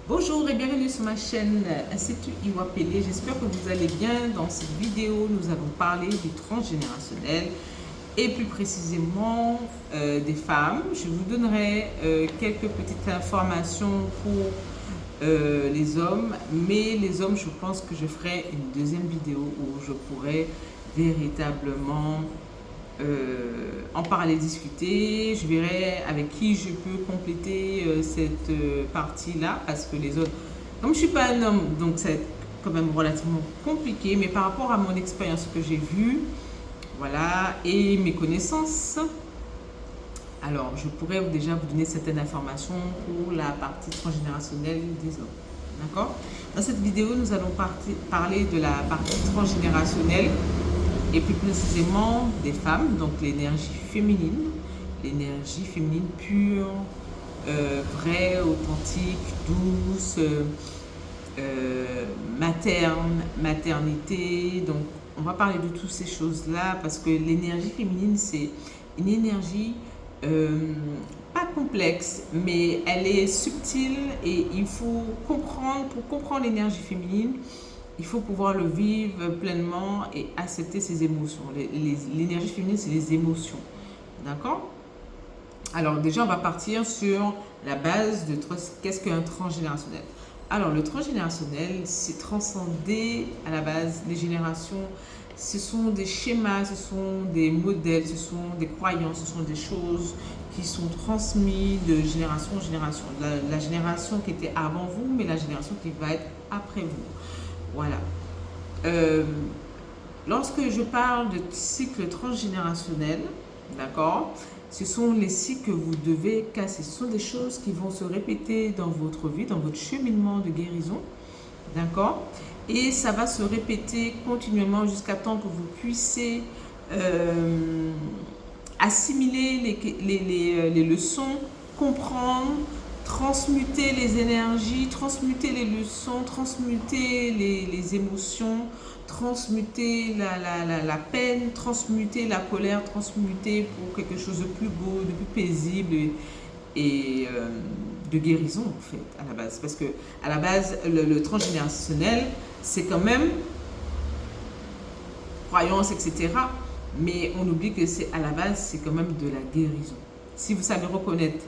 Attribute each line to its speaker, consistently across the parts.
Speaker 1: Bonjour et bienvenue sur ma chaîne Institut Iwapele. J'espère que vous allez bien. Dans cette vidéo, nous allons parler du transgénérationnel et plus précisément des femmes. Je vous donnerai quelques petites informations pour les hommes, mais les hommes, je pense que je ferai une deuxième vidéo où je pourrai véritablement en parler, discuter. Je verrai avec qui je peux compléter cette partie-là, parce que les autres, comme je suis pas un homme, donc c'est quand même relativement compliqué, mais par rapport à mon expérience que j'ai vue, voilà, et mes connaissances, alors je pourrais déjà vous donner certaines informations pour la partie transgénérationnelle des hommes. D'accord? Dans cette vidéo, nous allons parler de la partie transgénérationnelle et plus précisément des femmes, donc l'énergie féminine pure, vraie, authentique, douce, maternité. Donc on va parler de toutes ces choses-là parce que l'énergie féminine, c'est une énergie pas complexe, mais elle est subtile et il faut comprendre, pour comprendre l'énergie féminine, il faut pouvoir le vivre pleinement et accepter ses émotions. L'énergie féminine, c'est les émotions. D'accord? Alors déjà, on va partir sur la base de qu'est-ce qu'un transgénérationnel. Alors le transgénérationnel, c'est transcender à la base les générations. Ce sont des schémas, ce sont des modèles, ce sont des croyances, ce sont des choses qui sont transmises de génération en génération. La génération qui était avant vous, mais la génération qui va être après vous. Voilà. Lorsque je parle de cycle transgénérationnel, d'accord, ce sont les cycles que vous devez casser. Ce sont des choses qui vont se répéter dans votre vie, dans votre cheminement de guérison, d'accord, et ça va se répéter continuellement jusqu'à temps que vous puissiez assimiler les leçons, comprendre, transmuter les énergies, transmuter les leçons, transmuter les émotions, transmuter la peine, transmuter la colère, transmuter pour quelque chose de plus beau, de plus paisible et de guérison en fait à la base. Parce que à la base, le transgénérationnel, c'est quand même croyance, etc. Mais on oublie que c'est à la base, c'est quand même de la guérison. Si vous savez reconnaître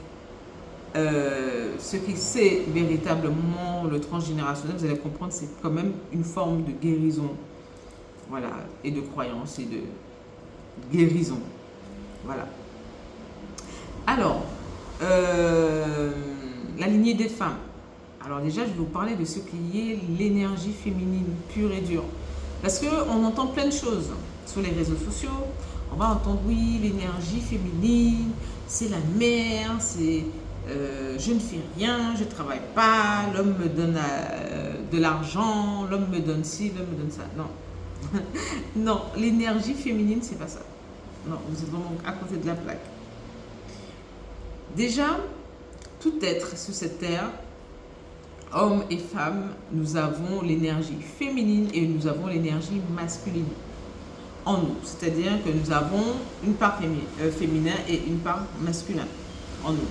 Speaker 1: ce qui c'est véritablement le transgénérationnel, vous allez comprendre que c'est quand même une forme de guérison, voilà, et de croyance et de guérison, voilà. Alors, la lignée des femmes. Alors déjà, je vais vous parler de ce qui est l'énergie féminine pure et dure, parce que on entend plein de choses sur les réseaux sociaux. On va entendre, oui, l'énergie féminine, c'est la mère, c'est je ne fais rien, je ne travaille pas, l'homme me donne de l'argent, l'homme me donne ci, l'homme me donne ça. Non. Non, l'énergie féminine, c'est pas ça. Non, vous êtes vraiment à côté de la plaque. Déjà, tout être sur cette terre, hommes et femmes, nous avons l'énergie féminine et nous avons l'énergie masculine en nous. C'est-à-dire que nous avons une part féminin et une part masculin en nous.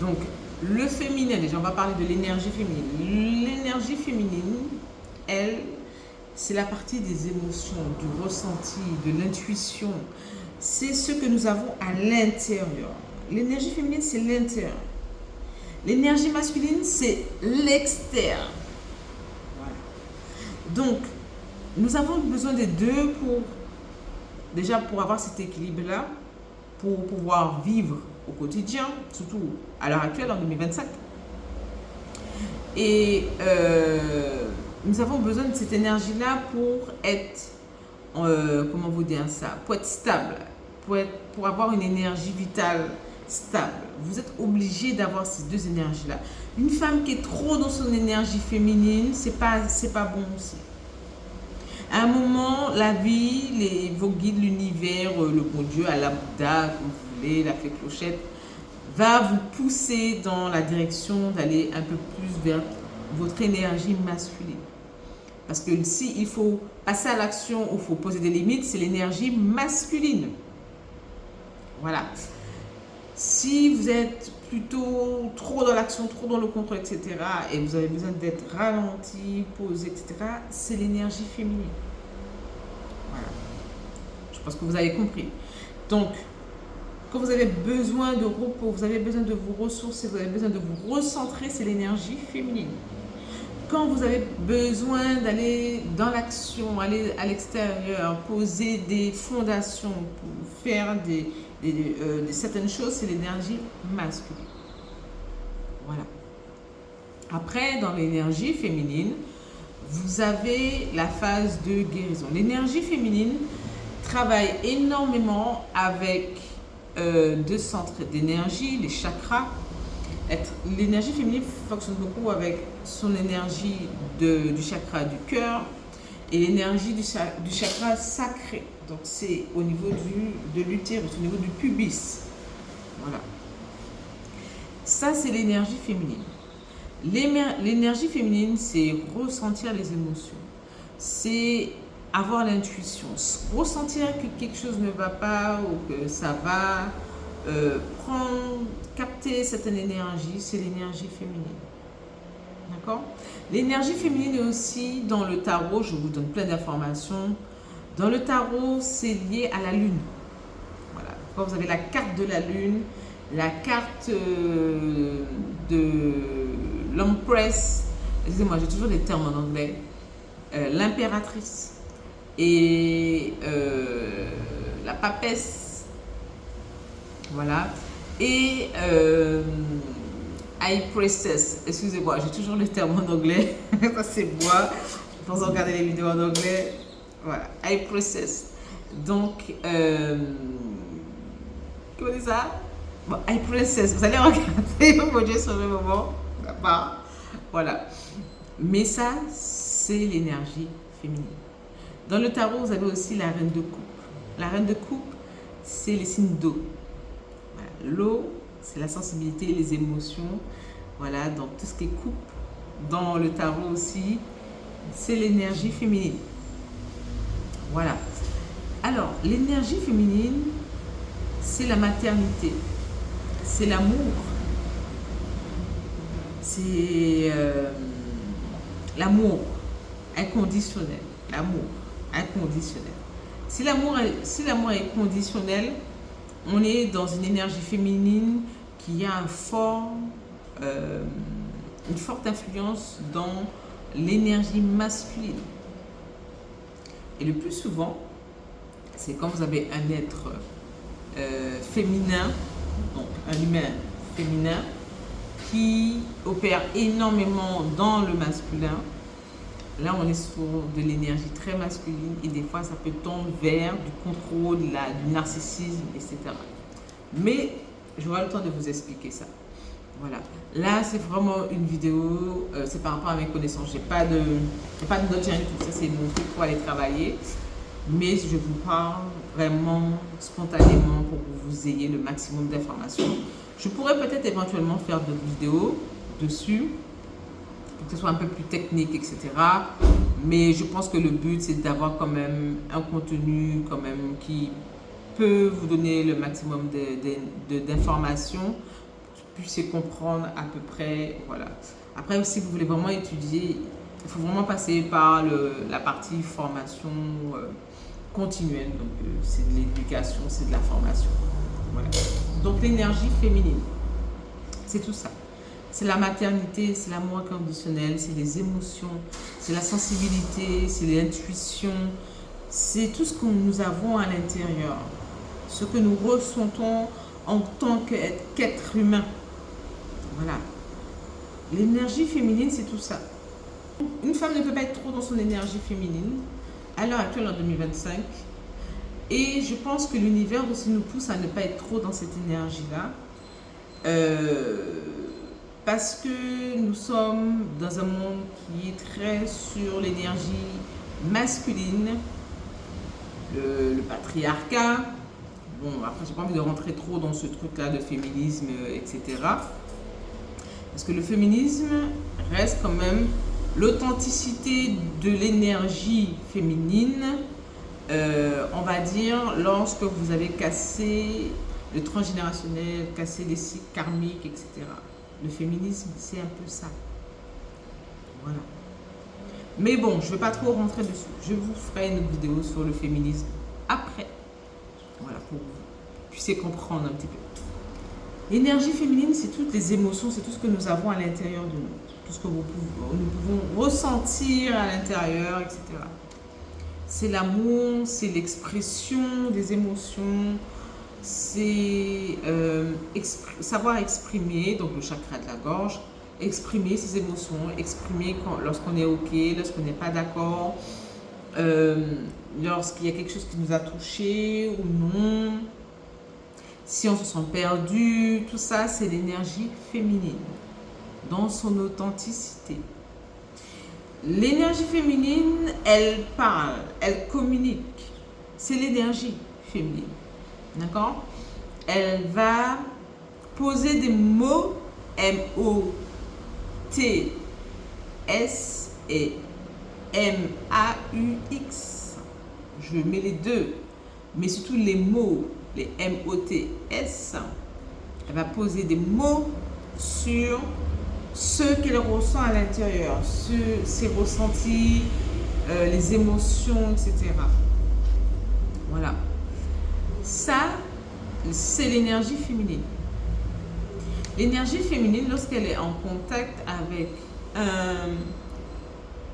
Speaker 1: Donc, le féminin, déjà, on va parler de l'énergie féminine. L'énergie féminine, elle, c'est la partie des émotions, du ressenti, de l'intuition. C'est ce que nous avons à l'intérieur. L'énergie féminine, c'est l'intérieur. L'énergie masculine, c'est l'extérieur. Voilà. Donc, nous avons besoin des deux déjà pour avoir cet équilibre-là, pour pouvoir vivre au quotidien, surtout à l'heure actuelle, en 2025. Et nous avons besoin de cette énergie-là pour être, comment vous dire ça, pour être stable, pour avoir une énergie vitale stable. Vous êtes obligé d'avoir ces deux énergies-là. Une femme qui est trop dans son énergie féminine, c'est pas bon aussi. À un moment, la vie, vos guides, l'univers, le bon Dieu, Allah, Bouddha, comme vous voulez, la fée clochette, va vous pousser dans la direction d'aller un peu plus vers votre énergie masculine. Parce que si il faut passer à l'action ou il faut poser des limites, c'est l'énergie masculine. Voilà. Si vous êtes plutôt trop dans l'action, trop dans le contrôle, etc. et vous avez besoin d'être ralenti, posé, etc., c'est l'énergie féminine. Voilà. Je pense que vous avez compris. Donc, quand vous avez besoin de repos, vous avez besoin de vous ressourcer, vous avez besoin de vous recentrer, c'est l'énergie féminine. Quand vous avez besoin d'aller dans l'action, aller à l'extérieur, poser des fondations pour faire certaines choses, c'est l'énergie masculine. Voilà. Après, dans l'énergie féminine, vous avez la phase de guérison. L'énergie féminine travaille énormément avec deux centres d'énergie, les chakras. L'énergie féminine fonctionne beaucoup avec son énergie du chakra du cœur et l'énergie du chakra sacré. Donc c'est au niveau de l'utérus, au niveau du pubis. Voilà. Ça, c'est l'énergie féminine. L'énergie féminine, c'est ressentir les émotions. C'est avoir l'intuition. Ressentir que quelque chose ne va pas ou que ça va. Capter certaine énergie, c'est l'énergie féminine. D'accord? L'énergie féminine est aussi dans le tarot, je vous donne plein d'informations. Dans le tarot, c'est lié à la lune. Voilà. Quand vous avez la carte de la lune, la carte de l'empress, excusez-moi, j'ai toujours des termes en anglais, l'impératrice et la papesse, voilà, et High Priestess, excusez-moi, j'ai toujours les termes en anglais, ça c'est moi, je pense regarder les vidéos en anglais, voilà, High Priestess, donc, comment dit ça? Bon, High Priestess, vous allez regarder mon Dieu sur le moment, voilà, mais ça, c'est l'énergie féminine. Dans le tarot, vous avez aussi la reine de coupe. La reine de coupe, c'est les signes d'eau. Voilà. L'eau, c'est la sensibilité, les émotions. Voilà, donc tout ce qui est coupe. Dans le tarot aussi, c'est l'énergie féminine. Voilà. Alors, l'énergie féminine, c'est la maternité. C'est l'amour. C'est l'amour inconditionnel. L'amour inconditionnel. Si l'amour est conditionnel, on est dans une énergie féminine qui a une forte influence dans l'énergie masculine. Et le plus souvent, c'est quand vous avez un être féminin, donc un humain féminin, qui opère énormément dans le masculin. Là, on est sur de l'énergie très masculine et des fois, ça peut tendre vers du contrôle, du narcissisme, etc. Mais j'aurai le temps de vous expliquer ça. Voilà. Là, c'est vraiment une vidéo, c'est par rapport à mes connaissances. Je n'ai pas de notes, rien du tout. Ça, c'est mon truc pour aller travailler. Mais je vous parle vraiment spontanément pour que vous ayez le maximum d'informations. Je pourrais peut-être éventuellement faire d'autres vidéos dessus, pour que ce soit un peu plus technique, etc. Mais je pense que le but, c'est d'avoir quand même un contenu quand même qui peut vous donner le maximum d'informations, pour que vous puissiez comprendre à peu près, voilà. Après, si vous voulez vraiment étudier, il faut vraiment passer par la partie formation continuelle. Donc, c'est de l'éducation, c'est de la formation. Voilà. Donc, l'énergie féminine, c'est tout ça. C'est la maternité, c'est l'amour inconditionnel, c'est les émotions, c'est la sensibilité, c'est l'intuition, c'est tout ce que nous avons à l'intérieur, ce que nous ressentons en tant qu'être humain. Voilà. L'énergie féminine, c'est tout ça. Une femme ne peut pas être trop dans son énergie féminine, à l'heure actuelle en 2025. Et je pense que l'univers aussi nous pousse à ne pas être trop dans cette énergie-là. Parce que nous sommes dans un monde qui est très sur l'énergie masculine, le patriarcat. Bon, après, j'ai pas envie de rentrer trop dans ce truc-là de féminisme, etc. Parce que le féminisme reste quand même l'authenticité de l'énergie féminine, on va dire, lorsque vous avez cassé le transgénérationnel, casser les cycles karmiques, etc. Le féminisme, c'est un peu ça. Voilà. Mais bon, je ne vais pas trop rentrer dessus. Je vous ferai une vidéo sur le féminisme après. Voilà, pour que vous puissiez comprendre un petit peu. L'énergie féminine, c'est toutes les émotions, c'est tout ce que nous avons à l'intérieur de nous. Tout ce que nous pouvons ressentir à l'intérieur, etc. C'est l'amour, c'est l'expression des émotions, c'est savoir exprimer, donc le chakra de la gorge, exprimer ses émotions, exprimer lorsqu'on est OK, lorsqu'on n'est pas d'accord, lorsqu'il y a quelque chose qui nous a touché ou non, si on se sent perdu, tout ça, c'est l'énergie féminine dans son authenticité. L'énergie féminine, elle parle, elle communique. C'est l'énergie féminine. D'accord? Elle va poser des mots M-O-T-S et M-A-U-X. Je mets les deux, mais surtout les mots, les M-O-T-S. Elle va poser des mots sur ce qu'elle ressent à l'intérieur, ses ressentis, les émotions, etc. Voilà. Ça, c'est l'énergie féminine. L'énergie féminine, lorsqu'elle est en contact avec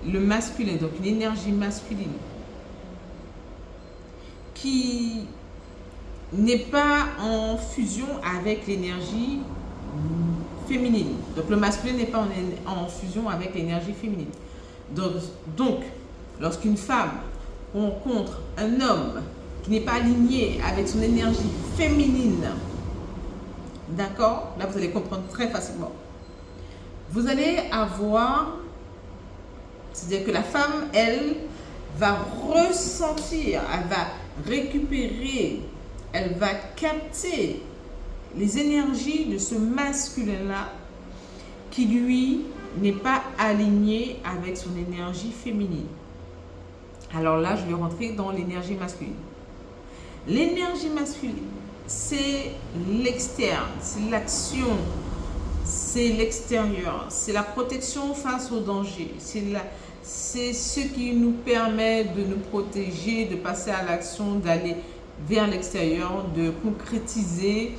Speaker 1: le masculin, donc une énergie masculine, qui n'est pas en fusion avec l'énergie féminine. Donc le masculin n'est pas en fusion avec l'énergie féminine. Donc lorsqu'une femme rencontre un homme qui n'est pas aligné avec son énergie féminine, d'accord, là vous allez comprendre très facilement. Vous allez avoir, c'est-à-dire que la femme, elle, va ressentir, elle va récupérer, elle va capter les énergies de ce masculin-là qui, lui, n'est pas aligné avec son énergie féminine. Alors là, je vais rentrer dans l'énergie masculine. L'énergie masculine, c'est l'externe, c'est l'action, c'est l'extérieur, c'est la protection face au danger, c'est ce qui nous permet de nous protéger, de passer à l'action, d'aller vers l'extérieur, de concrétiser,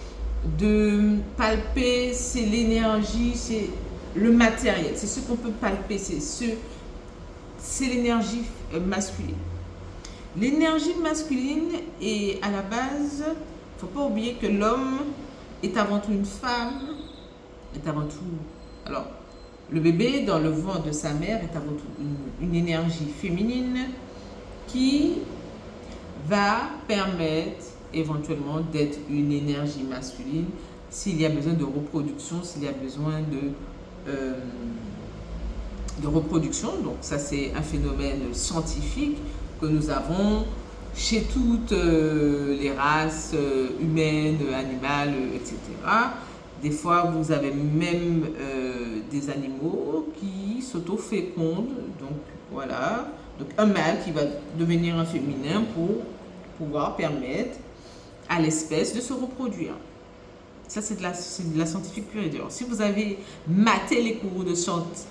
Speaker 1: de palper, c'est l'énergie, c'est le matériel, c'est ce qu'on peut palper, c'est l'énergie masculine. L'énergie masculine est à la base, il ne faut pas oublier que l'homme est avant tout une femme, est avant tout, alors le bébé dans le ventre de sa mère est avant tout une énergie féminine qui va permettre éventuellement d'être une énergie masculine s'il y a besoin de reproduction, s'il y a besoin de reproduction. Donc ça, c'est un phénomène scientifique que nous avons chez toutes les races humaines, animales, etc. Des fois, vous avez même des animaux qui s'auto-fécondent. Donc voilà, donc un mâle qui va devenir un féminin pour pouvoir permettre à l'espèce de se reproduire. Ça, c'est de la scientifique pure et dure. Si vous avez maté les cours de sciences,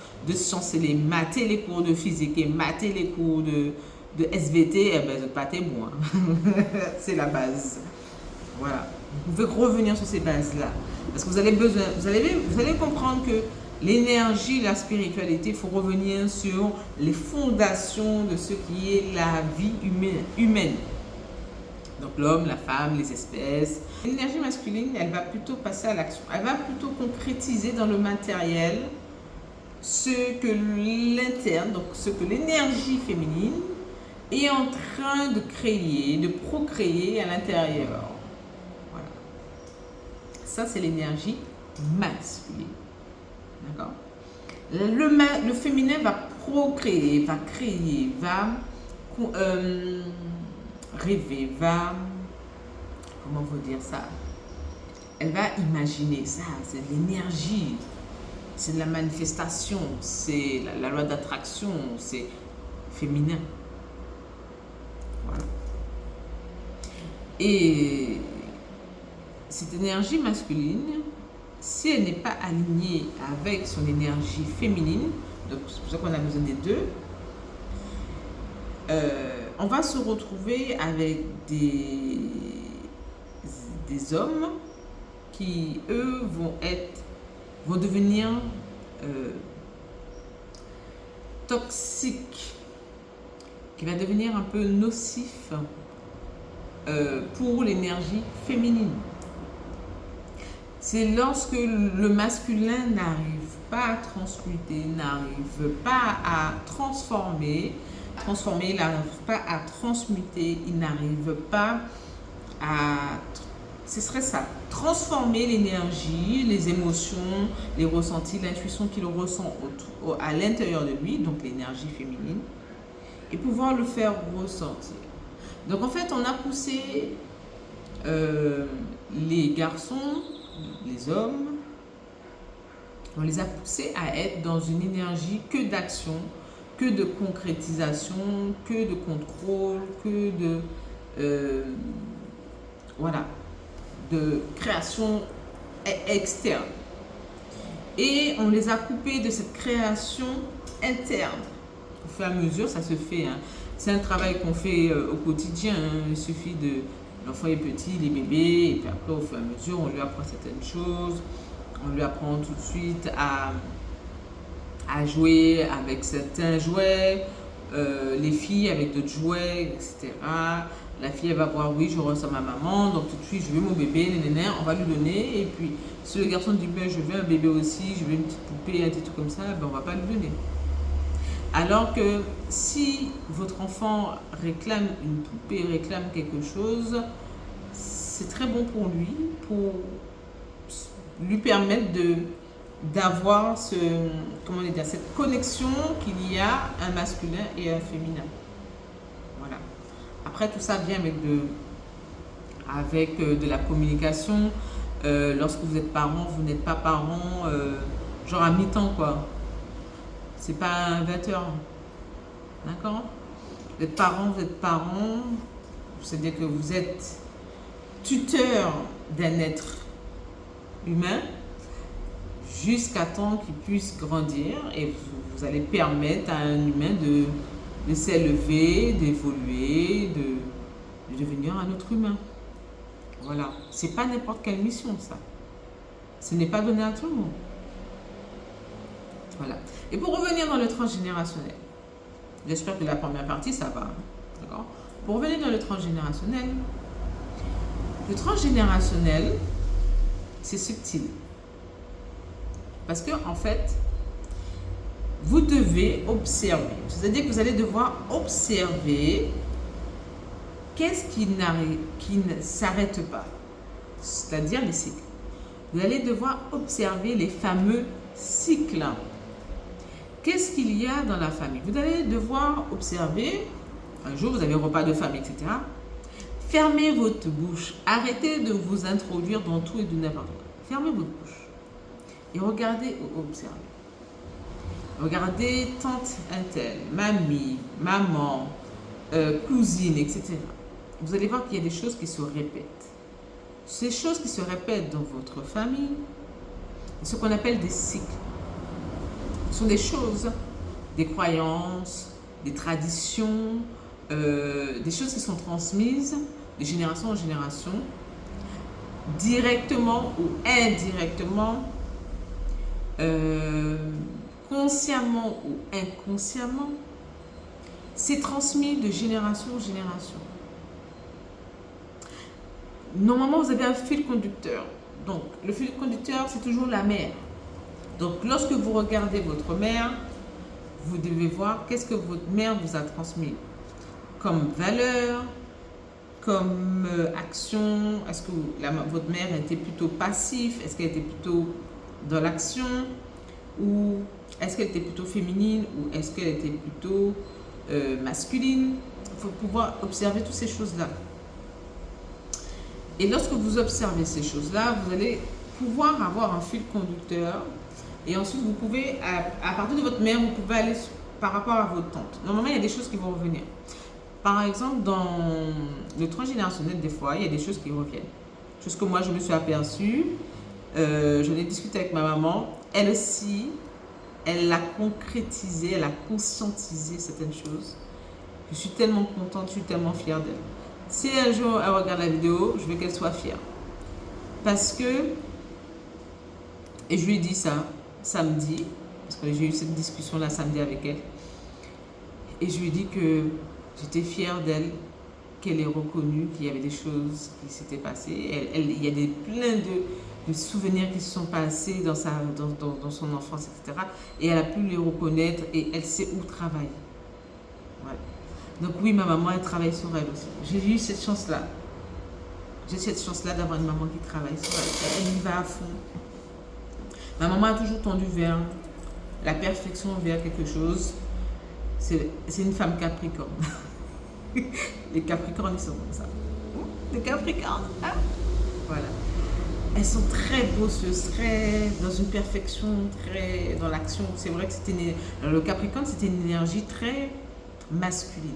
Speaker 1: maté les cours de physique et maté les cours de SVT, eh ben, pas témoin. C'est la base. Voilà. Vous pouvez revenir sur ces bases-là. Parce que vous allez comprendre que l'énergie, la spiritualité, il faut revenir sur les fondations de ce qui est la vie humaine. Donc l'homme, la femme, les espèces. L'énergie masculine, elle va plutôt passer à l'action. Elle va plutôt concrétiser dans le matériel ce que l'interne, donc ce que l'énergie féminine est en train de créer, de procréer à l'intérieur. Voilà. Ça, c'est l'énergie masculine. D'accord? Le féminin va procréer, va créer, va rêver, va, comment vous dire ça, elle va imaginer ça, c'est de l'énergie, c'est de la manifestation, c'est la loi d'attraction, c'est féminin. Voilà. Et cette énergie masculine, si elle n'est pas alignée avec son énergie féminine, donc c'est pour ça qu'on a besoin des deux, on va se retrouver avec des hommes qui, eux, vont devenir toxiques, qui va devenir un peu nocif pour l'énergie féminine. C'est lorsque le masculin n'arrive pas à transmuter, n'arrive pas à transformer, il n'arrive pas à transmuter, il n'arrive pas à, ce serait ça, transformer l'énergie, les émotions, les ressentis, l'intuition qu'il ressent à l'intérieur de lui, donc l'énergie féminine, et pouvoir le faire ressentir. Donc en fait, on a poussé les garçons, les hommes, on les a poussés à être dans une énergie que d'action, que de concrétisation, que de contrôle, que de voilà, de création externe. Et on les a coupés de cette création interne. Au fur et à mesure, ça se fait. Hein. C'est un travail qu'on fait au quotidien. Hein. Il suffit de... L'enfant est petit, il est bébé, et puis après, au fur et à mesure, on lui apprend certaines choses. On lui apprend tout de suite à jouer avec certains jouets, les filles avec d'autres jouets, etc. La fille, elle va voir, oui, je ressens ma maman, donc tout de suite, je veux mon bébé, on va lui donner. Et puis, si le garçon dit, ben, je veux un bébé aussi, je veux une petite poupée, un petit truc comme ça, ben, on va pas lui donner. Alors que si votre enfant réclame une poupée, réclame quelque chose, c'est très bon pour lui permettre d'avoir cette connexion qu'il y a un masculin et un féminin. Voilà. Après, tout ça vient avec de la communication. Lorsque vous êtes parent, vous n'êtes pas parent, genre à mi-temps, quoi. C'est pas 20 heures. D'accord? Vous êtes parent, c'est-à-dire que vous êtes tuteur d'un être humain jusqu'à temps qu'il puisse grandir et vous allez permettre à un humain de s'élever, d'évoluer, de devenir un autre humain. Voilà. C'est pas n'importe quelle mission, ça. Ce n'est pas donné à tout le monde. Voilà. Et pour revenir dans le transgénérationnel, j'espère que la première partie, ça va. D'accord? Pour revenir dans le transgénérationnel, c'est subtil. Parce que, en fait, vous devez observer. C'est-à-dire que vous allez devoir observer qu'est-ce qui ne s'arrête pas. C'est-à-dire les cycles. Vous allez devoir observer les fameux cycles. Qu'est-ce qu'il y a dans la famille? Vous allez devoir observer, un jour vous avez un repas de famille, etc. Fermez votre bouche. Arrêtez de vous introduire dans tout et de n'importe quoi. Fermez votre bouche. Et regardez ou observez. Regardez tante Intel, mamie, maman, cousine, etc. Vous allez voir qu'il y a des choses qui se répètent. Ces choses qui se répètent dans votre famille, ce qu'on appelle des cycles. Ce sont des choses, des croyances, des traditions, des choses qui sont transmises de génération en génération, directement ou indirectement, consciemment ou inconsciemment, c'est transmis de génération en génération. Normalement, vous avez un fil conducteur. Donc, le fil conducteur, c'est toujours la mère. Donc, lorsque vous regardez votre mère, vous devez voir qu'est-ce que votre mère vous a transmis comme valeur, comme action. Est-ce que votre mère était plutôt passive? Est-ce qu'elle était plutôt dans l'action? Ou est-ce qu'elle était plutôt féminine? Ou est-ce qu'elle était plutôt masculine? Il faut pouvoir observer toutes ces choses-là. Et lorsque vous observez ces choses-là, vous allez pouvoir avoir un fil conducteur. Et ensuite, vous pouvez, à partir de votre mère, vous pouvez aller par rapport à votre tante. Normalement, il y a des choses qui vont revenir. Par exemple, dans le transgénérationnel, des fois, il y a des choses qui reviennent. chose que moi je me suis aperçue. J'en ai discuté avec ma maman. Elle aussi, elle l'a concrétisé, elle a conscientisé certaines choses. Je suis tellement contente, je suis tellement fière d'elle. Si un jour elle regarde la vidéo, je veux qu'elle soit fière. Parce que, et je lui ai dit ça samedi, parce que j'ai eu cette discussion-là samedi avec elle. Et je lui ai dit que j'étais fière d'elle, qu'elle ait reconnu qu'il y avait des choses qui s'étaient passées. Il y a plein de souvenirs qui se sont passés dans son enfance, etc. Et elle a pu les reconnaître et elle sait où travailler. Voilà. Donc oui, ma maman, elle travaille sur elle aussi. J'ai eu cette chance-là. J'ai cette chance-là d'avoir une maman qui travaille sur elle. Elle y va à fond. Ma maman a toujours tendu vers la perfection, vers quelque chose. C'est une femme capricorne. Les capricornes, ils sont comme ça. Les capricornes, hein? Voilà. Elles sont très bosseuses, très dans une perfection, très dans l'action. C'est vrai que le capricorne, c'était une énergie très masculine.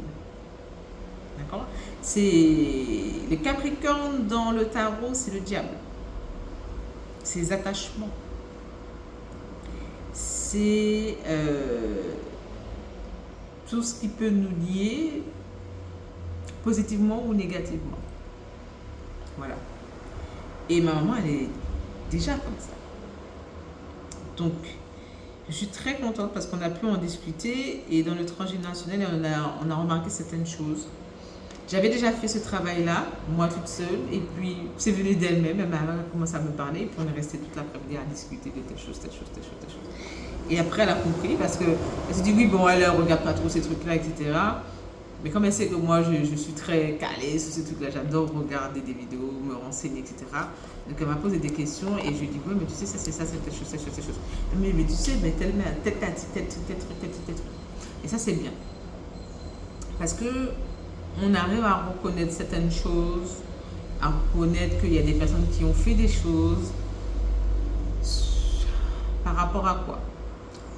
Speaker 1: D'accord? Les capricornes dans le tarot, c'est le diable. C'est les attachements. C'est tout ce qui peut nous lier positivement ou négativement. Voilà. Et ma maman, elle est déjà comme ça. Donc, je suis très contente parce qu'on a pu en discuter et dans le transgénérationnel, on a remarqué certaines choses. J'avais déjà fait ce travail-là, moi toute seule, et puis c'est venu d'elle-même, elle m'a commencé à me parler, et puis on est resté toute l'après-midi à discuter de telle chose, telle chose, telle chose, telle chose. Et après, elle a compris parce qu'elle s'est dit, oui, bon, elle ne regarde pas trop ces trucs-là, etc. Mais comme elle sait que moi, je suis très calée sur ces trucs-là, j'adore regarder des vidéos, me renseigner, etc. Donc elle m'a posé des questions et je lui ai dit, oui, mais tu sais, ça, c'est ça, c'est telle chose, telle chose, telle chose. Mais tu sais, mais tellement, tel truc. Et ça, c'est bien. Parce que on arrive à reconnaître certaines choses, à reconnaître qu'il y a des personnes qui ont fait des choses. Par rapport à quoi?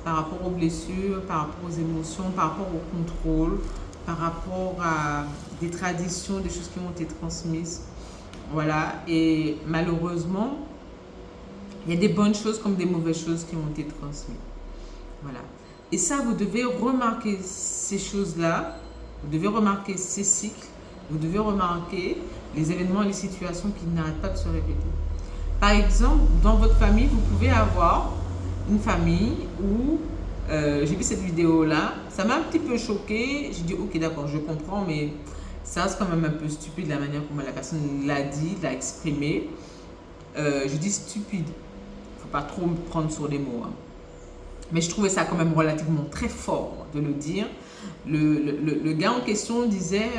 Speaker 1: Par rapport aux blessures, par rapport aux émotions, par rapport au contrôle, par rapport à des traditions, des choses qui ont été transmises. Voilà. Et malheureusement, il y a des bonnes choses comme des mauvaises choses qui ont été transmises. Voilà. Et ça, vous devez remarquer ces choses-là. Vous devez remarquer ces cycles. Vous devez remarquer les événements et les situations qui n'arrêtent pas de se répéter. Par exemple, dans votre famille, vous pouvez avoir une famille où j'ai vu cette vidéo-là, ça m'a un petit peu choquée. J'ai dit, ok, d'accord, je comprends, mais ça reste quand même un peu stupide la manière comment la personne l'a dit, l'a exprimé. Je dis stupide, il ne faut pas trop me prendre sur les mots. Hein. Mais je trouvais ça quand même relativement très fort de le dire. Le gars en question disait,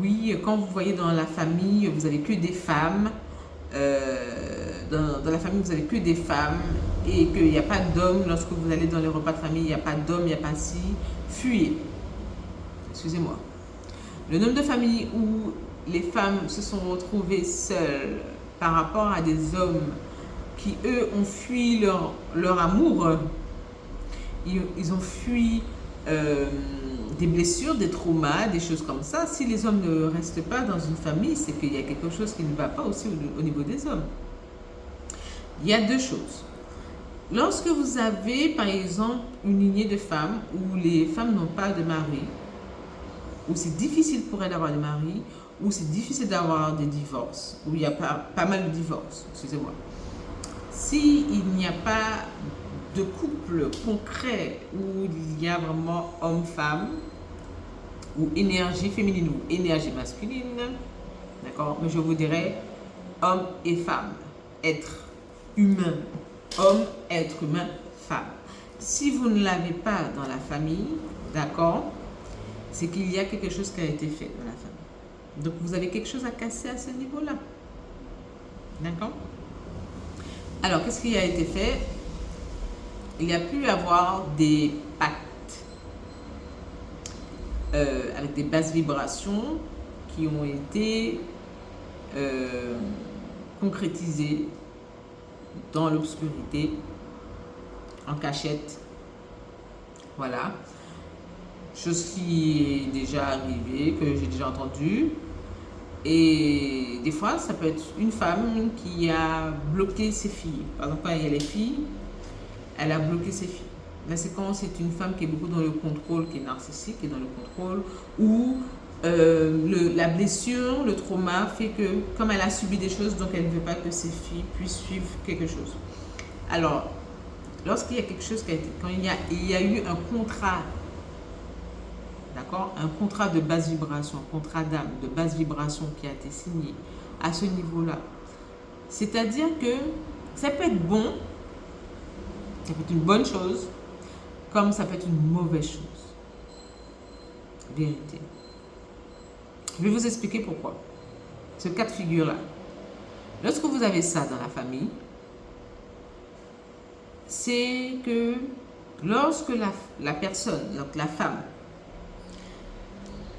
Speaker 1: oui, quand vous voyez dans la famille, vous n'avez que des femmes. Dans la famille, vous n'avez que des femmes et qu'il n'y a pas d'hommes. Lorsque vous allez dans les repas de famille, il n'y a pas d'hommes, il n'y a pas si. Fuyez. Excusez-moi. Le nombre de familles où les femmes se sont retrouvées seules par rapport à des hommes qui, eux, ont fui leur amour, ils ont fui des blessures, des traumas, des choses comme ça. Si les hommes ne restent pas dans une famille, c'est qu'il y a quelque chose qui ne va pas aussi au niveau des hommes. Il y a deux choses. Lorsque vous avez, par exemple, une lignée de femmes où les femmes n'ont pas de mari, où c'est difficile pour elles d'avoir des maris, où c'est difficile d'avoir des divorces, où il y a pas mal de divorces, excusez-moi. S'il n'y a pas de couple concret où il y a vraiment homme-femme, ou énergie féminine ou énergie masculine, d'accord? Mais je vous dirais homme et femme, être humain, homme, être humain, femme. Si vous ne l'avez pas dans la famille, d'accord, c'est qu'il y a quelque chose qui a été fait dans la famille. Donc vous avez quelque chose à casser à ce niveau-là, d'accord? Alors qu'est-ce qui a été fait? Il y a pu avoir des pactes avec des basses vibrations qui ont été concrétisées dans l'obscurité, en cachette. Voilà. Chose qui est déjà arrivée, que j'ai déjà entendue. Et des fois, ça peut être une femme qui a bloqué ses filles. Par exemple, quand il y a les filles, elle a bloqué ses filles. Mais c'est quand c'est une femme qui est beaucoup dans le contrôle, qui est narcissique, qui est dans le contrôle, ou la blessure, le trauma fait que, comme elle a subi des choses, donc elle ne veut pas que ses filles puissent suivre quelque chose. Alors, lorsqu'il y a quelque chose qui a été, quand il y a eu un contrat, d'accord, un contrat de basse vibration, un contrat d'âme de basse vibration qui a été signé à ce niveau-là, c'est-à-dire que ça peut être bon, ça peut être une bonne chose, comme ça peut être une mauvaise chose. Vérité. Je vais vous expliquer pourquoi. Ce cas de figure-là. Lorsque vous avez ça dans la famille, c'est que lorsque la personne, donc la femme,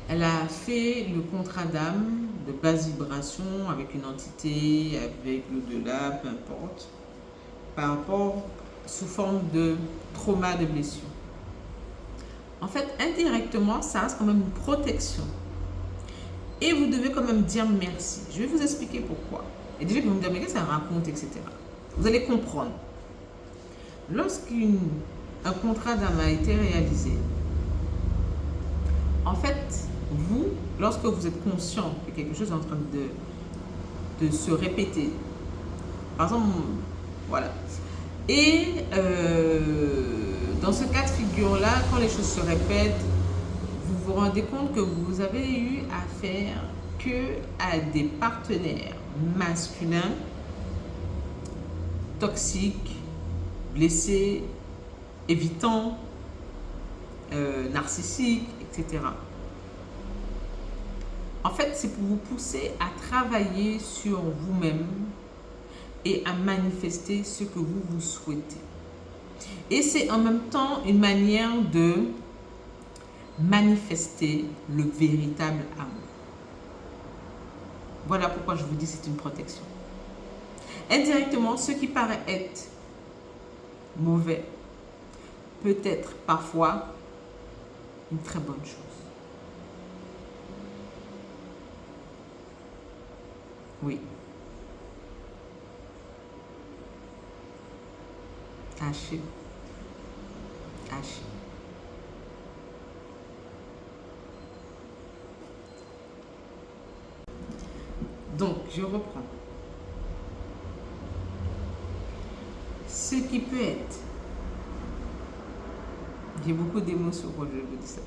Speaker 1: elle a fait le contrat d'âme de basse vibration avec une entité, avec l'au-delà, peu importe, par rapport sous forme de trauma, de blessure. En fait, indirectement, ça reste quand même une protection. Et vous devez quand même dire merci. Je vais vous expliquer pourquoi. Et déjà, vous me dire, mais qu'est-ce que ça raconte, etc. Vous allez comprendre. Lorsqu'un contrat d'âme a été réalisé, en fait, vous, lorsque vous êtes conscient que quelque chose est en train de se répéter, par exemple, voilà. Et dans ce cas de figure-là, quand les choses se répètent, vous vous rendez compte que vous avez eu affaire à des partenaires masculins toxiques, blessés, évitants, narcissiques, etc. En fait, c'est pour vous pousser à travailler sur vous-même et à manifester ce que vous souhaitez. Et c'est en même temps une manière de manifester le véritable amour. Voilà pourquoi je vous dis c'est une protection. Indirectement, ce qui paraît être mauvais peut être parfois une très bonne chose. Oui. Tâchez. Tâchez. Donc, je reprends. Ce qui peut être, j'ai beaucoup d'émotions quand je vous dis ça.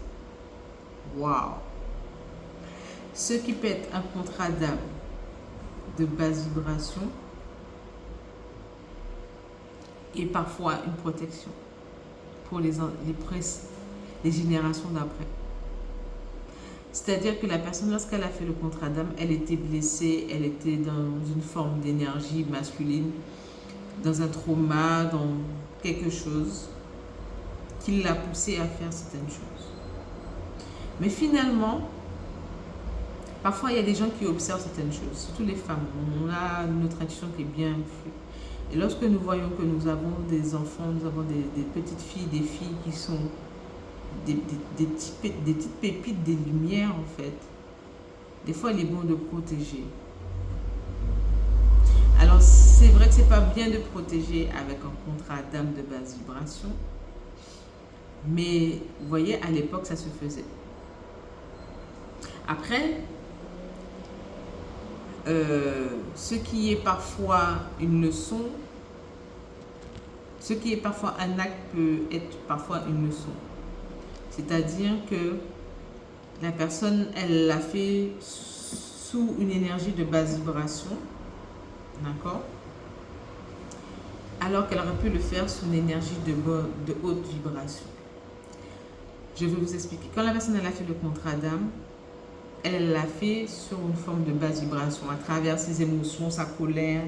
Speaker 1: Waouh! Ce qui peut être un contrat d'âme de basse vibration et parfois une protection pour les générations d'après. C'est-à-dire que la personne, lorsqu'elle a fait le contrat d'âme, elle était blessée, elle était dans une forme d'énergie masculine, dans un trauma, dans quelque chose qui l'a poussée à faire certaines choses. Mais finalement, parfois il y a des gens qui observent certaines choses, surtout les femmes. On a notre intuition qui est bien faite. Et lorsque nous voyons que nous avons des enfants, nous avons des petites filles, des filles qui sont des petites pépites, des lumières en fait, des fois il est bon de protéger. Alors c'est vrai que c'est pas bien de protéger avec un contrat d'âme de basse vibration, mais vous voyez, à l'époque ça se faisait. Après, ce qui est parfois une leçon, ce qui est parfois un acte peut être parfois une leçon. C'est-à-dire que la personne, elle l'a fait sous une énergie de basse vibration, d'accord? Alors qu'elle aurait pu le faire sous une énergie de haute vibration. Je vais vous expliquer. Quand la personne, elle a fait le contrat d'âme, elle l'a fait sur une forme de basse vibration, à travers ses émotions, sa colère,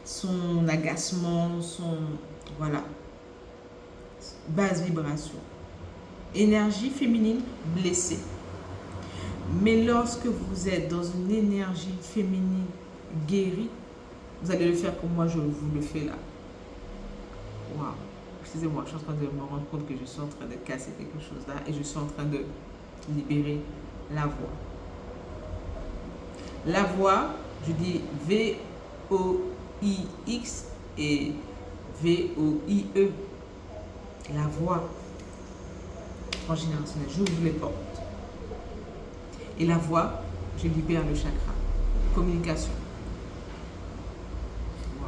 Speaker 1: son agacement, voilà, basse vibration. Énergie féminine blessée. Mais lorsque vous êtes dans une énergie féminine guérie, vous allez le faire comme moi je vous le fais là. Waouh, excusez-moi, je suis en train de me rendre compte que je suis en train de casser quelque chose là et je suis en train de libérer la voix. La voix, je dis V-O-I-X et V-O-I-E. La voix transgénérationnelle, j'ouvre les portes. Et la voix, je libère le chakra. Communication. Wow.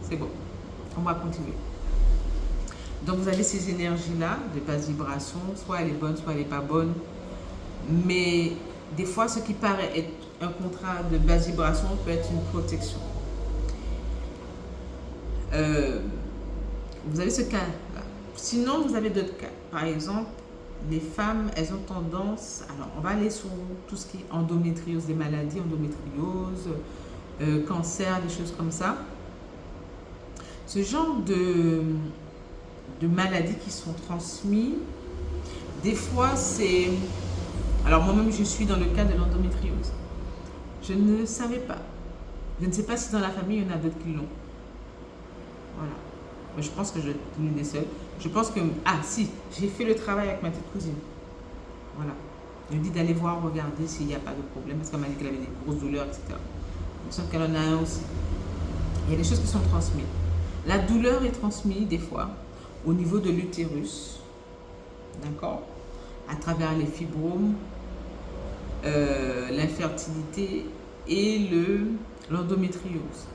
Speaker 1: C'est bon. On va continuer. Donc vous avez ces énergies-là de basse vibration, soit elle est bonne, soit elle n'est pas bonne. Mais des fois, ce qui paraît être un contrat de basse vibration peut être une protection. Vous avez ce cas-là. Sinon, vous avez d'autres cas. Par exemple, les femmes, elles ont tendance... Alors, on va aller sur tout ce qui est endométriose, des maladies, endométriose, cancer, des choses comme ça. Ce genre de maladies qui sont transmises, des fois, c'est... Alors, moi-même, je suis dans le cas de l'endométriose. Je ne savais pas. Je ne sais pas si dans la famille, il y en a d'autres qui l'ont. Voilà. Mais je pense que je suis l'une des seules. Je pense que... Ah, si, j'ai fait le travail avec ma petite cousine. Voilà. Je lui dis d'aller voir, regarder s'il n'y a pas de problème, parce qu'elle m'a dit qu'elle avait des grosses douleurs, etc. Il me semble qu'elle en a un aussi. Il y a des choses qui sont transmises. La douleur est transmise, des fois, au niveau de l'utérus. D'accord? À travers les fibromes, l'infertilité et l'endométriose.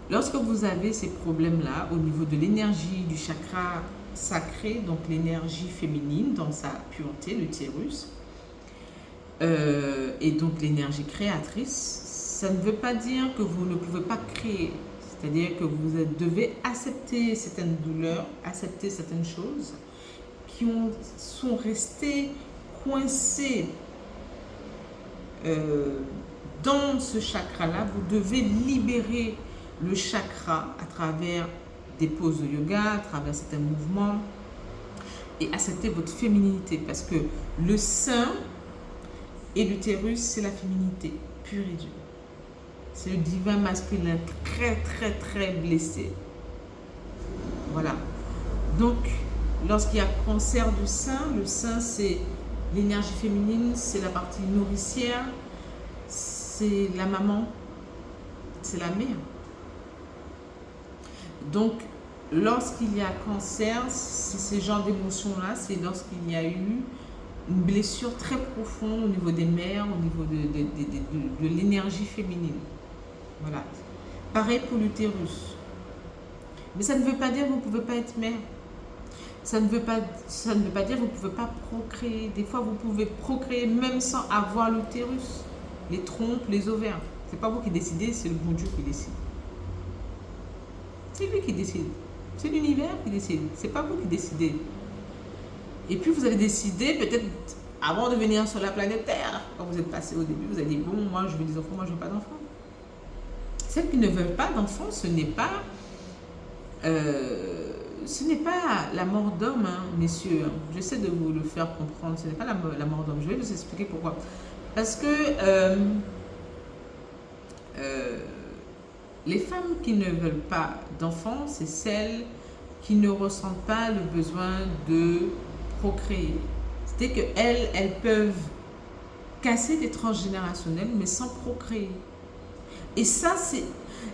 Speaker 1: Lorsque vous avez ces problèmes-là, au niveau de l'énergie du chakra sacré, donc l'énergie féminine dans sa pureté, l'utérus, et donc l'énergie créatrice, ça ne veut pas dire que vous ne pouvez pas créer. C'est-à-dire que vous devez accepter certaines douleurs, accepter certaines choses qui sont restées coincées dans ce chakra-là. Vous devez libérer le chakra à travers des poses de yoga, à travers certains mouvements et accepter votre féminité parce que le sein et l'utérus, c'est la féminité pure et dure. C'est le divin masculin très, très, très blessé. Voilà. Donc, lorsqu'il y a cancer du sein, le sein, c'est l'énergie féminine, c'est la partie nourricière, c'est la maman, c'est la mère. Donc, lorsqu'il y a cancer, c'est ce genre d'émotion-là, c'est lorsqu'il y a eu une blessure très profonde au niveau des mères, au niveau de l'énergie féminine. Voilà. Pareil pour l'utérus. Mais ça ne veut pas dire que vous ne pouvez pas être mère. Ça ne veut pas dire que vous ne pouvez pas procréer. Des fois, vous pouvez procréer même sans avoir l'utérus, les trompes, les ovaires. Ce n'est pas vous qui décidez, c'est le bon Dieu qui décide. C'est lui qui décide. C'est l'univers qui décide. C'est pas vous qui décidez. Et puis vous avez décidé, peut-être avant de venir sur la planète Terre, quand vous êtes passé au début, vous avez dit bon, moi je veux des enfants, moi je veux pas d'enfants. Celles qui ne veulent pas d'enfants, ce n'est pas la mort d'homme, hein, messieurs. J'essaie de vous le faire comprendre. Ce n'est pas la mort d'homme. Je vais vous expliquer pourquoi. Parce que les femmes qui ne veulent pas d'enfants, c'est celles qui ne ressentent pas le besoin de procréer. C'est-à-dire qu'elles peuvent casser des transgénérationnels, mais sans procréer. Et ça,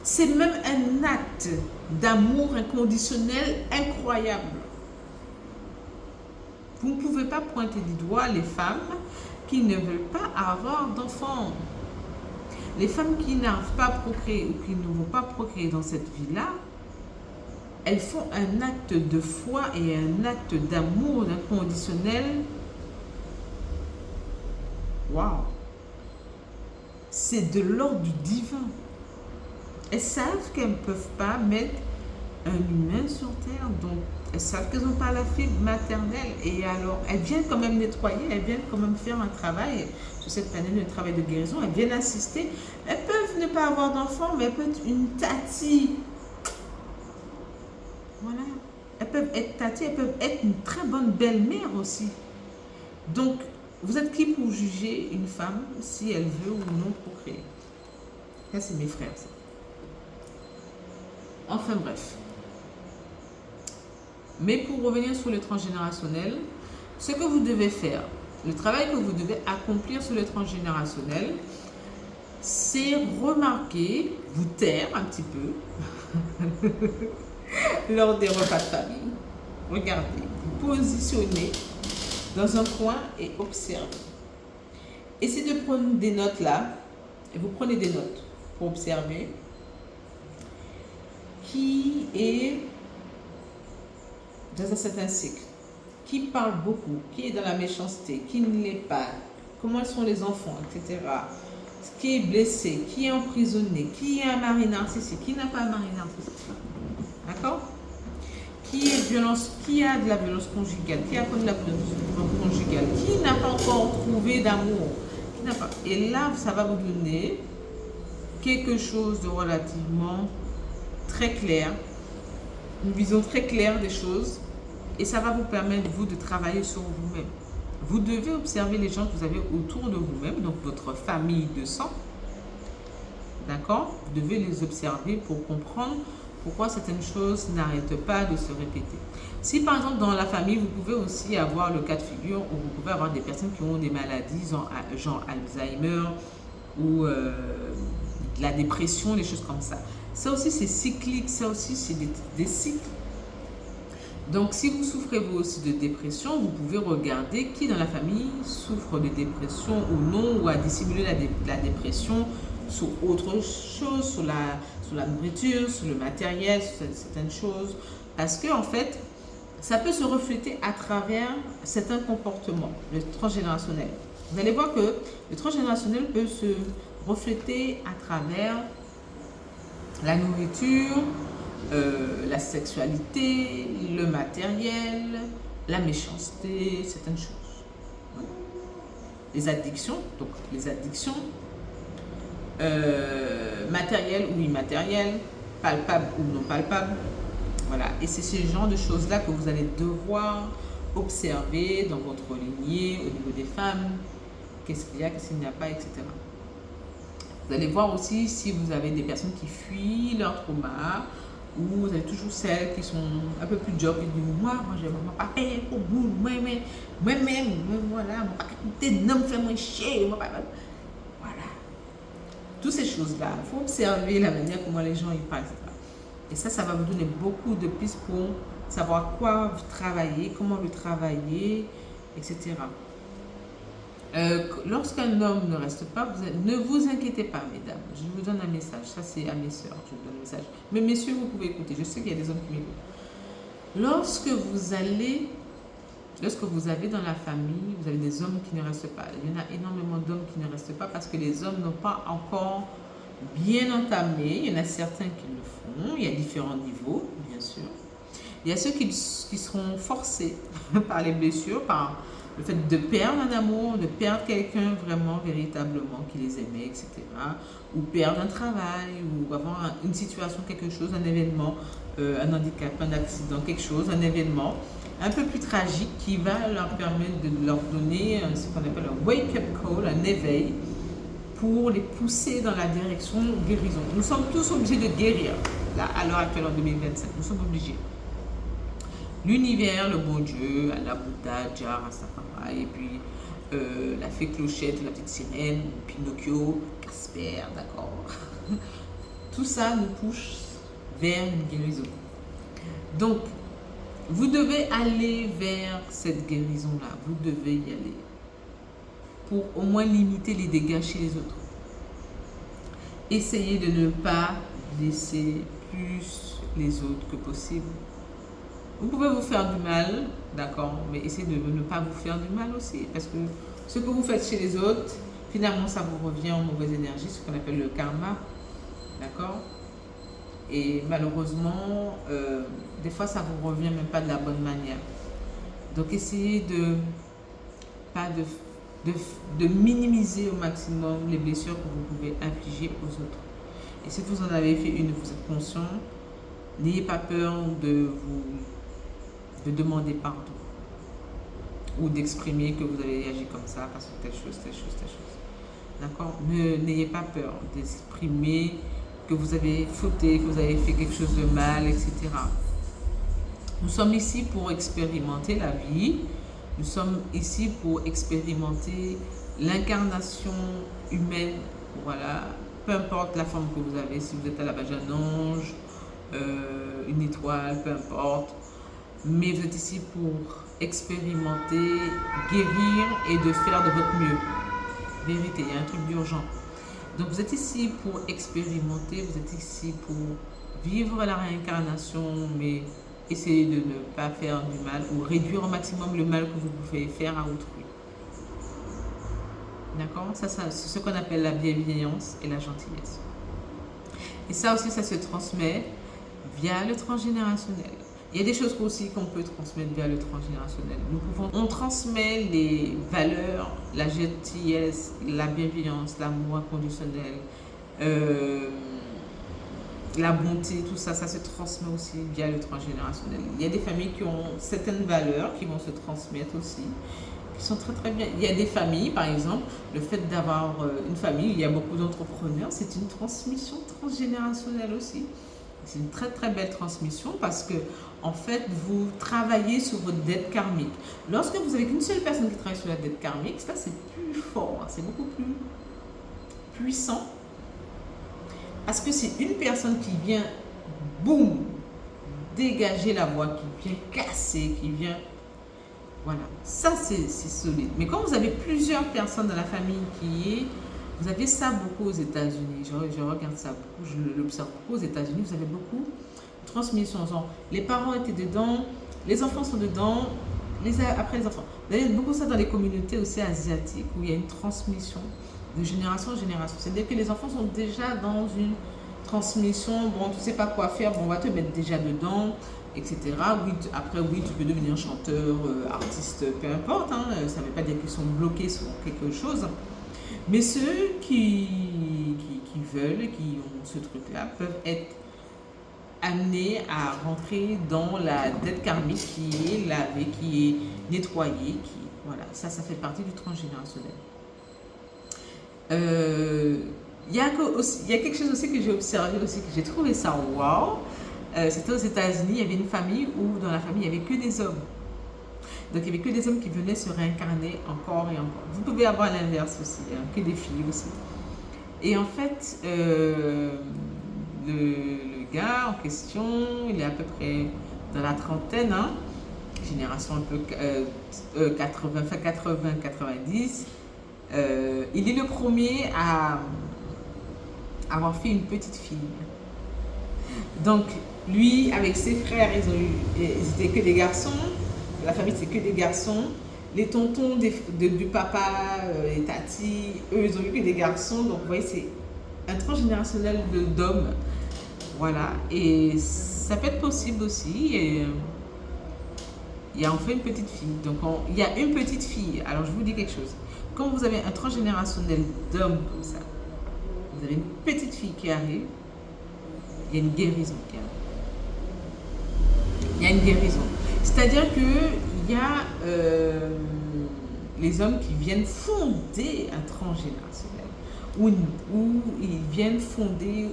Speaker 1: c'est même un acte d'amour inconditionnel incroyable. Vous ne pouvez pas pointer du doigt les femmes qui ne veulent pas avoir d'enfants. Les femmes qui n'arrivent pas à procréer ou qui ne vont pas procréer dans cette vie-là, elles font un acte de foi et un acte d'amour inconditionnel. Waouh! C'est de l'ordre du divin. Elles savent qu'elles ne peuvent pas mettre un humain sur terre, donc elles savent qu'elles n'ont pas la fibre maternelle, et alors elles viennent quand même nettoyer, elles viennent quand même faire un travail sur cette planète, un travail de guérison, elles viennent assister. Elles peuvent ne pas avoir d'enfants, mais elles peuvent être une tati. Voilà. Elles peuvent être tati, elles peuvent être une très bonne belle-mère aussi. Donc, vous êtes qui pour juger une femme si elle veut ou non procréer? Ça, c'est mes frères, ça. Enfin, bref. Mais pour revenir sur le transgénérationnel, Ce que vous devez faire, le travail que vous devez accomplir sur le transgénérationnel, c'est remarquer, vous taire un petit peu lors des repas de famille. Regardez, vous positionnez dans un coin et observez. Essayez de prendre des notes là, et vous prenez des notes pour observer qui est dans un certain cycle, qui parle beaucoup, qui est dans la méchanceté, qui ne l'est pas, comment sont les enfants, etc. Qui est blessé, qui est emprisonné, qui est un mari narcissique, qui n'a pas un mari narcissique. D'accord? Qui est violence, qui a de la violence conjugale, qui a connu la violence conjugale, qui n'a pas encore trouvé d'amour, qui n'a pas. Et là, ça va vous donner quelque chose de relativement très clair, une vision très claire des choses, et ça va vous permettre, vous, de travailler sur vous-même. Vous devez observer les gens que vous avez autour de vous-même, donc votre famille de sang. D'accord? Vous devez les observer pour comprendre pourquoi certaines choses n'arrêtent pas de se répéter. Si par exemple dans la famille, vous pouvez aussi avoir le cas de figure où vous pouvez avoir des personnes qui ont des maladies genre Alzheimer ou de la dépression, des choses comme ça. Ça aussi c'est cyclique, ça aussi c'est des cycles. Donc, si vous souffrez vous aussi de dépression, vous pouvez regarder qui dans la famille souffre de dépression ou non, ou a dissimulé la dépression sur autre chose, sur la nourriture, sur le matériel, sur certaines choses. Parce que, en fait, ça peut se refléter à travers certains comportements, le transgénérationnel. Vous allez voir que le transgénérationnel peut se refléter à travers la nourriture, la sexualité, le matériel, la méchanceté, certaines choses. Les addictions, donc les addictions matérielles ou immatérielles, palpables ou non palpables. Voilà, et c'est ce genre de choses-là que vous allez devoir observer dans votre lignée, au niveau des femmes, qu'est-ce qu'il y a, qu'est-ce qu'il n'y a pas, etc. Vous allez voir aussi si vous avez des personnes qui fuient leur trauma, ou vous avez toujours celles qui sont un peu plus job et disent moi je ne vais pas payer pour vous, moi-même, voilà, je ne vais pas écouter non, fais-moi chier, voilà. Toutes ces choses-là, il faut observer la manière comment les gens y parlent, etc. Et ça va vous donner beaucoup de pistes pour savoir quoi travailler, comment le travailler, etc. Lorsqu'un homme ne reste pas, ne vous inquiétez pas, mesdames. Je vous donne un message. Ça, c'est à mes soeurs. Je vous donne un message. Mais messieurs, vous pouvez écouter. Je sais qu'il y a des hommes qui m'écoutent. Lorsque vous avez dans la famille, vous avez des hommes qui ne restent pas. Il y en a énormément d'hommes qui ne restent pas parce que les hommes n'ont pas encore bien entamé. Il y en a certains qui le font. Il y a différents niveaux, bien sûr. Il y a ceux qui seront forcés par les blessures, par le fait de perdre un amour, de perdre quelqu'un vraiment, véritablement, qui les aimait, etc. Ou perdre un travail, ou avoir une situation, quelque chose, un événement, un handicap, un accident, quelque chose, un événement un peu plus tragique qui va leur permettre de leur donner ce qu'on appelle un wake-up call, un éveil, pour les pousser dans la direction guérison. Nous sommes tous obligés de guérir, là, à l'heure actuelle, en 2025. Nous sommes obligés. L'univers, le bon Dieu, Allah, Bouddha, Jah, Rastafari, et puis la fée Clochette, la petite sirène, Pinocchio, Casper, d'accord. Tout ça nous pousse vers une guérison. Donc, vous devez aller vers cette guérison-là. Vous devez y aller. Pour au moins limiter les dégâts chez les autres. Essayez de ne pas blesser plus les autres que possible. Vous pouvez vous faire du mal, d'accord, mais essayez de ne pas vous faire du mal aussi. Parce que ce que vous faites chez les autres, finalement, ça vous revient en mauvaise énergie, ce qu'on appelle le karma, d'accord. Et malheureusement, des fois, ça vous revient même pas de la bonne manière. Donc, essayez de minimiser au maximum les blessures que vous pouvez infliger aux autres. Et si vous en avez fait une, vous êtes conscient, n'ayez pas peur de demander pardon ou d'exprimer que vous avez agi comme ça parce que telle chose. D'accord? N'ayez pas peur d'exprimer que vous avez fauté, que vous avez fait quelque chose de mal, etc. Nous sommes ici pour expérimenter la vie Nous sommes ici pour expérimenter l'incarnation humaine, voilà, peu importe la forme que vous avez, si vous êtes à la base d'un ange, une étoile, peu importe, mais vous êtes ici pour expérimenter, guérir et de faire de votre mieux. Vérité, il y a un truc d'urgent. Donc vous êtes ici pour expérimenter, vous êtes ici pour vivre la réincarnation, mais essayer de ne pas faire du mal ou réduire au maximum le mal que vous pouvez faire à autrui. D'accord? Ça c'est ce qu'on appelle la bienveillance et la gentillesse. Et ça aussi, ça se transmet via le transgénérationnel. Il y a des choses aussi qu'on peut transmettre via le transgénérationnel. On transmet les valeurs, la gentillesse, la bienveillance, l'amour inconditionnel, la bonté, tout ça, ça se transmet aussi via le transgénérationnel. Il y a des familles qui ont certaines valeurs qui vont se transmettre aussi, qui sont très très bien. Il y a des familles, par exemple, le fait d'avoir une famille, il y a beaucoup d'entrepreneurs, c'est une transmission transgénérationnelle aussi. C'est une très très belle transmission parce que en fait vous travaillez sur votre dette karmique. Lorsque vous avez qu'une seule personne qui travaille sur la dette karmique, ça c'est plus fort, c'est beaucoup plus puissant parce que c'est une personne qui vient, boum, dégager la voie, qui vient casser, qui vient, voilà, ça c'est solide. Mais quand vous avez plusieurs personnes dans la famille qui est, vous avez ça beaucoup aux États-Unis, je regarde ça beaucoup, je l'observe beaucoup aux États-Unis, vous avez beaucoup de transmission. Les parents étaient dedans, les enfants sont dedans, après les enfants. Vous avez beaucoup ça dans les communautés aussi asiatiques où il y a une transmission de génération en génération. C'est-à-dire que les enfants sont déjà dans une transmission, bon, tu ne sais pas quoi faire, bon, on va te mettre déjà dedans, etc. Oui, après, oui, tu peux devenir chanteur, artiste, peu importe, hein, ça ne veut pas dire qu'ils sont bloqués sur quelque chose. Mais ceux qui veulent, qui ont ce truc-là, peuvent être amenés à rentrer dans la dette karmique qui est lavée, qui est nettoyée. Voilà, ça fait partie du transgénérationnel. Il y a quelque chose aussi que j'ai observé, aussi, que j'ai trouvé ça waouh. C'était aux États-Unis, il y avait une famille où dans la famille, il n'y avait que des hommes. Donc, il n'y avait que des hommes qui venaient se réincarner encore et encore. Vous pouvez avoir l'inverse aussi, hein, que des filles aussi. Et en fait, le gars en question, il est à peu près dans la trentaine, hein, génération un peu 80, fin 80, 90. Il est le premier à avoir fait une petite fille. Donc, lui, avec ses frères, ils étaient que des garçons. La famille, c'est que des garçons. Les tontons du papa, les tatis, eux, ils ont eu que des garçons. Donc, vous voyez, c'est un transgénérationnel d'hommes. Voilà. Et ça peut être possible aussi. Et, il y a enfin une petite fille. Donc, il y a une petite fille. Alors, je vous dis quelque chose. Quand vous avez un transgénérationnel d'hommes comme ça, vous avez une petite fille qui arrive, il y a une guérison qui arrive. Il y a une guérison. C'est-à-dire qu'il y a les hommes qui viennent fonder un transgénérationnel, ou ils viennent fonder,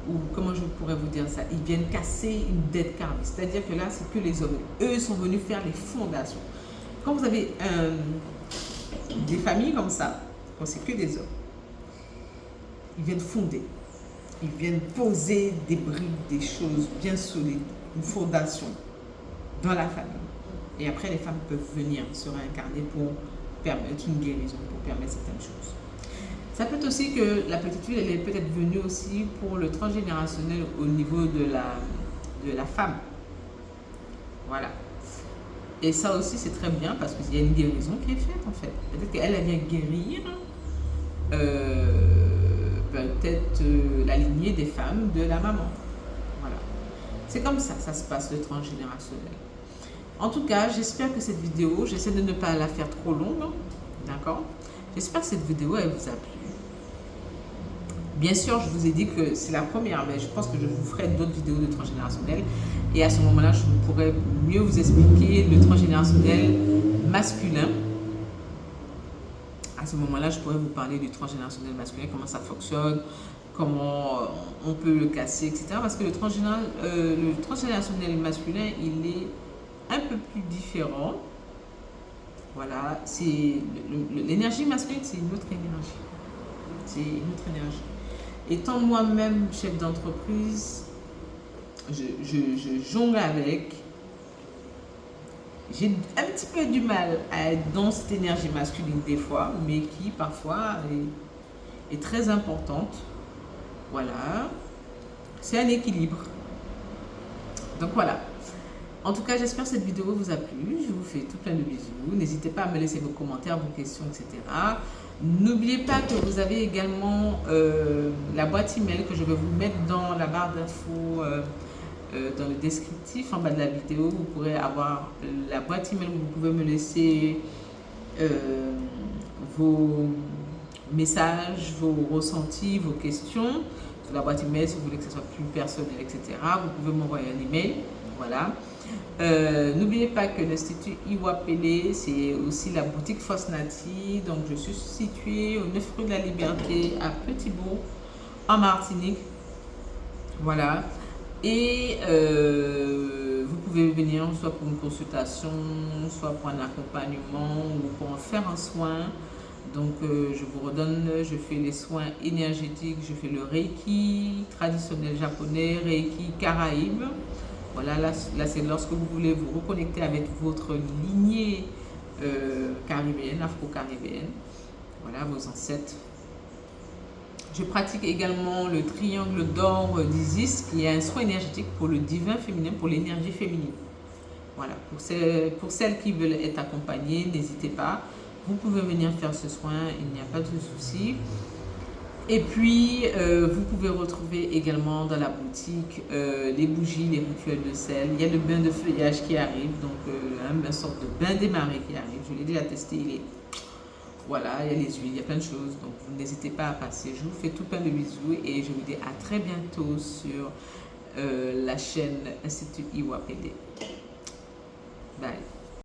Speaker 1: ou comment je pourrais vous dire ça, ils viennent casser une dette karmique. C'est-à-dire que là, c'est que les hommes. Eux sont venus faire les fondations. Quand vous avez des familles comme ça, quand c'est que des hommes, ils viennent fonder. Ils viennent poser des briques, des choses bien solides, une fondation dans la famille. Et après, les femmes peuvent venir se réincarner pour permettre une guérison, pour permettre certaines choses. Ça peut être aussi que la petite fille, elle est peut-être venue aussi pour le transgénérationnel au niveau de la femme. Voilà. Et ça aussi, c'est très bien parce qu'il y a une guérison qui est faite, en fait. Peut-être qu'elle vient guérir peut-être la lignée des femmes de la maman. Voilà. C'est comme ça se passe, le transgénérationnel. En tout cas, j'espère que cette vidéo, j'essaie de ne pas la faire trop longue, d'accord? J'espère que cette vidéo, elle vous a plu. Bien sûr, je vous ai dit que c'est la première, mais je pense que je vous ferai d'autres vidéos de transgénérationnel. Et à ce moment-là, je pourrais mieux vous expliquer le transgénérationnel masculin. À ce moment-là, je pourrais vous parler du transgénérationnel masculin, comment ça fonctionne, comment on peut le casser, etc. Parce que le transgénérationnel masculin, il est un peu plus différent Voilà, c'est l'énergie masculine, c'est une autre énergie. C'est une autre énergie. Étant moi-même chef d'entreprise, je jongle avec. J'ai un petit peu du mal à être dans cette énergie masculine des fois, mais qui parfois est très importante. Voilà, c'est un équilibre. Donc voilà. En tout cas, j'espère que cette vidéo vous a plu. Je vous fais tout plein de bisous. N'hésitez pas à me laisser vos commentaires, vos questions, etc. N'oubliez pas que vous avez également la boîte email que je vais vous mettre dans la barre d'infos, dans le descriptif en bas de la vidéo. Vous pourrez avoir la boîte email où vous pouvez me laisser vos messages, vos ressentis, vos questions. Sur la boîte email, si vous voulez que ce soit plus personnel, etc. Vous pouvez m'envoyer un email. Voilà. N'oubliez pas que l'Institut Iwapele, c'est aussi la boutique Fosnati. Donc, je suis située au 9 rue de la Liberté à Petit-Bourg, en Martinique. Voilà. Et vous pouvez venir soit pour une consultation, soit pour un accompagnement ou pour en faire un soin. Donc, je vous redonne, je fais les soins énergétiques, je fais le Reiki traditionnel japonais, Reiki Caraïbes. Voilà, là c'est lorsque vous voulez vous reconnecter avec votre lignée caribéenne, afro-caribéenne. Voilà, vos ancêtres. Je pratique également le triangle d'or d'Isis, qui est un soin énergétique pour le divin féminin, pour l'énergie féminine. Voilà, pour celles qui veulent être accompagnées, n'hésitez pas. Vous pouvez venir faire ce soin, il n'y a pas de souci. Et puis, vous pouvez retrouver également dans la boutique les bougies, les rituels de sel. Il y a le bain de feuillage qui arrive, donc une sorte de bain des marées qui arrive. Je l'ai déjà testé, voilà, il y a les huiles, il y a plein de choses. Donc, n'hésitez pas à passer. Je vous fais tout plein de bisous et je vous dis à très bientôt sur la chaîne Institut Iwapele. Bye.